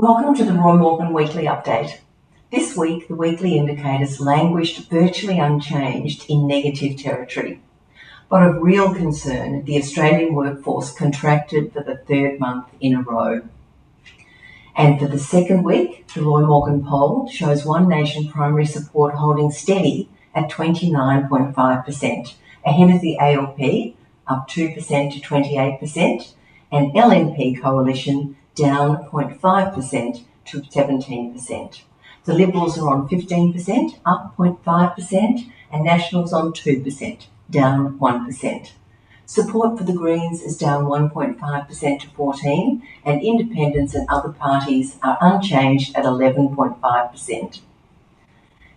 Welcome to the Roy Morgan Weekly Update. This week, the weekly indicators languished virtually unchanged in negative territory. But of real concern, the Australian workforce contracted for the third month in a row. And for the second week, the Roy Morgan poll shows One Nation primary support holding steady at 29.5%, ahead of the ALP, up 2% to 28%, and LNP coalition down 0.5% to 17%. The Liberals are on 15%, up 0.5%, and Nationals on 2%, down 1%. Support for the Greens is down 1.5% to 14%, and independents and other parties are unchanged at 11.5%.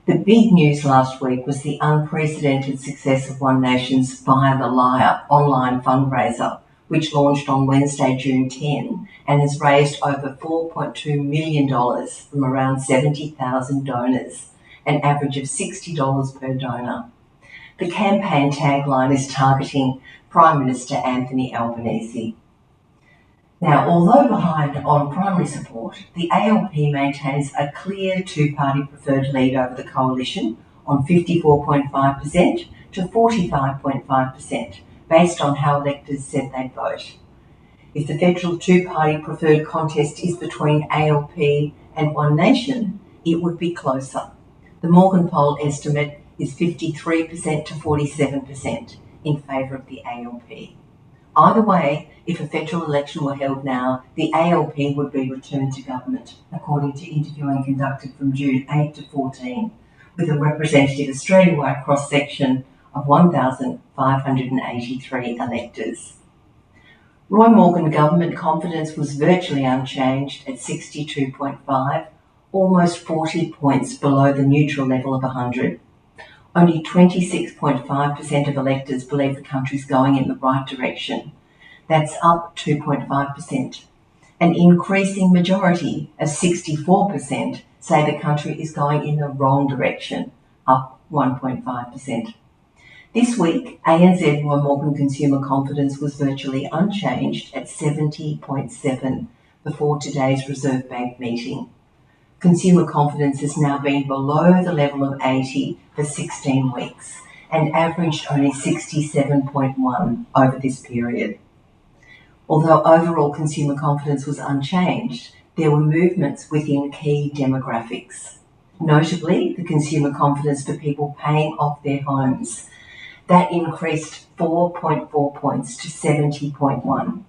The big news last week was the unprecedented success of One Nation's Via the Lyre online fundraiser, which launched on Wednesday, June 10, and has raised over $4.2 million from around 70,000 donors, an average of $60 per donor. The campaign tagline is targeting Prime Minister Anthony Albanese. Now, although behind on primary support, the ALP maintains a clear two-party preferred lead over the coalition on 54.5% to 45.5%. Based on how electors said they'd vote. If the federal two-party preferred contest is between ALP and One Nation, it would be closer. The Morgan poll estimate is 53% to 47% in favour of the ALP. Either way, if a federal election were held now, the ALP would be returned to government, according to interviewing conducted from June 8 to 14, with a representative Australia-wide cross-section of 1,583 electors. Roy Morgan government confidence was virtually unchanged at 62.5, almost 40 points below the neutral level of 100. Only 26.5% of electors believe the country's going in the right direction. That's up 2.5%. An increasing majority of 64% say the country is going in the wrong direction, up 1.5%. This week, ANZ Roy Morgan consumer confidence was virtually unchanged at 70.7 before today's Reserve Bank meeting. Consumer confidence has now been below the level of 80 for 16 weeks and averaged only 67.1 over this period. Although overall consumer confidence was unchanged, there were movements within key demographics. Notably, the consumer confidence for people paying off their homes. That increased 4.4 points to 70.1.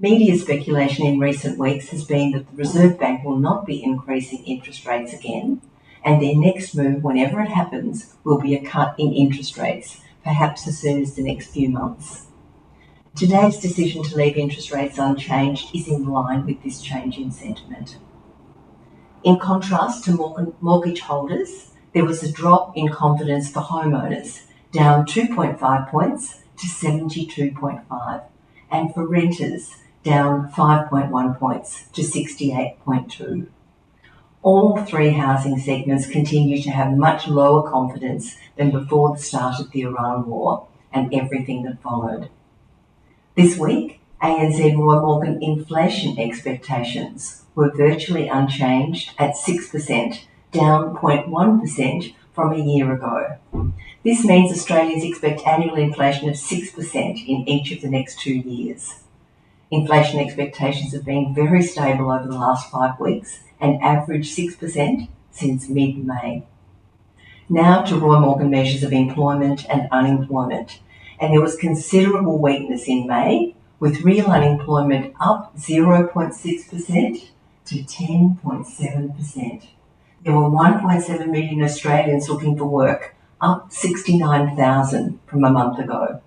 Media speculation in recent weeks has been that the Reserve Bank will not be increasing interest rates again, and their next move, whenever it happens, will be a cut in interest rates, perhaps as soon as the next few months. Today's decision to leave interest rates unchanged is in line with this change in sentiment. In contrast to mortgage holders, there was a drop in confidence for homeowners, down 2.5 points to 72.5, and for renters, down 5.1 points to 68.2. All three housing segments continue to have much lower confidence than before the start of the Iran war and everything that followed. This week, ANZ Roy Morgan inflation expectations were virtually unchanged at 6%, down 0.1% from a year ago. This means Australians expect annual inflation of 6% in each of the next 2 years. Inflation expectations have been very stable over the last 5 weeks and averaged 6% since mid-May. Now to Roy Morgan measures of employment and unemployment. And there was considerable weakness in May, with real unemployment up 0.6% to 10.7%. There were 1.7 million Australians looking for work, up 69,000 from a month ago.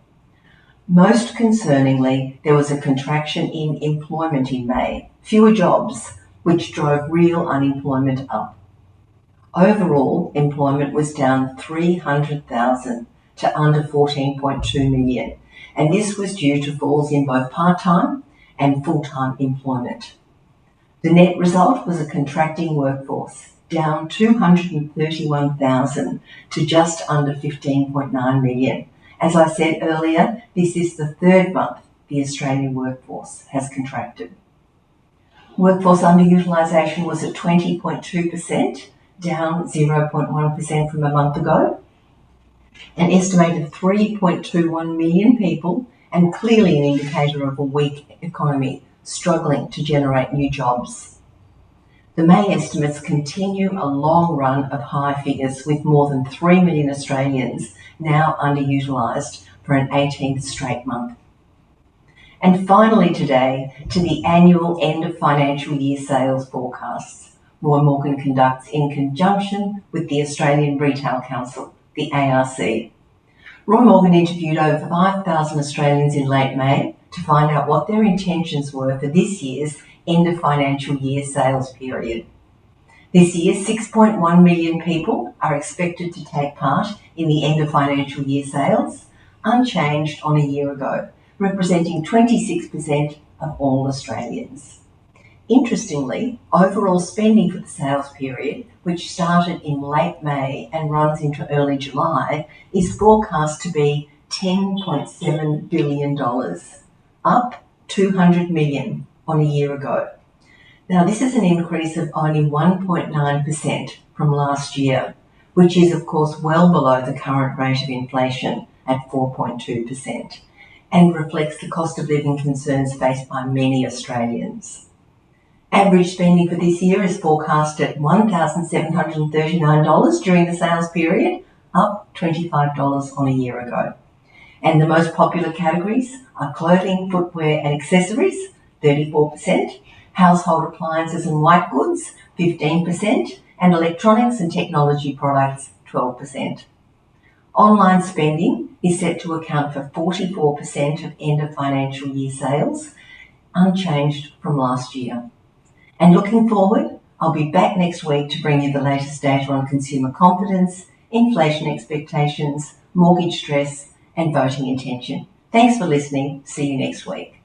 Most concerningly, there was a contraction in employment in May, fewer jobs, which drove real unemployment up. Overall, employment was down 300,000 to under 14.2 million, and this was due to falls in both part-time and full-time employment. The net result was a contracting workforce, down 231,000 to just under 15.9 million. As I said earlier, this is the third month the Australian workforce has contracted. Workforce underutilisation was at 20.2%, down 0.1% from a month ago. An estimated 3.21 million people, and clearly an indicator of a weak economy, struggling to generate new jobs. The May estimates continue a long run of high figures, with more than 3 million Australians now underutilised for an 18th straight month. And finally today, to the annual end of financial year sales forecasts Roy Morgan conducts in conjunction with the Australian Retail Council, the ARC. Roy Morgan interviewed over 5,000 Australians in late May to find out what their intentions were for this year's end of financial year sales period. This year, 6.1 million people are expected to take part in the end of financial year sales, unchanged on a year ago, representing 26% of all Australians. Interestingly, overall spending for the sales period, which started in late May and runs into early July, is forecast to be $10.7 billion, up $200 million on a year ago. Now, this is an increase of only 1.9% from last year, which is, of course, well below the current rate of inflation at 4.2%, and reflects the cost of living concerns faced by many Australians. Average spending for this year is forecast at $1,739 during the sales period, up $25 on a year ago. And the most popular categories are clothing, footwear and accessories, 34%, household appliances and white goods, 15%, and electronics and technology products, 12%. Online spending is set to account for 44% of end of financial year sales, unchanged from last year. And looking forward, I'll be back next week to bring you the latest data on consumer confidence, inflation expectations, mortgage stress, and voting intention. Thanks for listening. See you next week.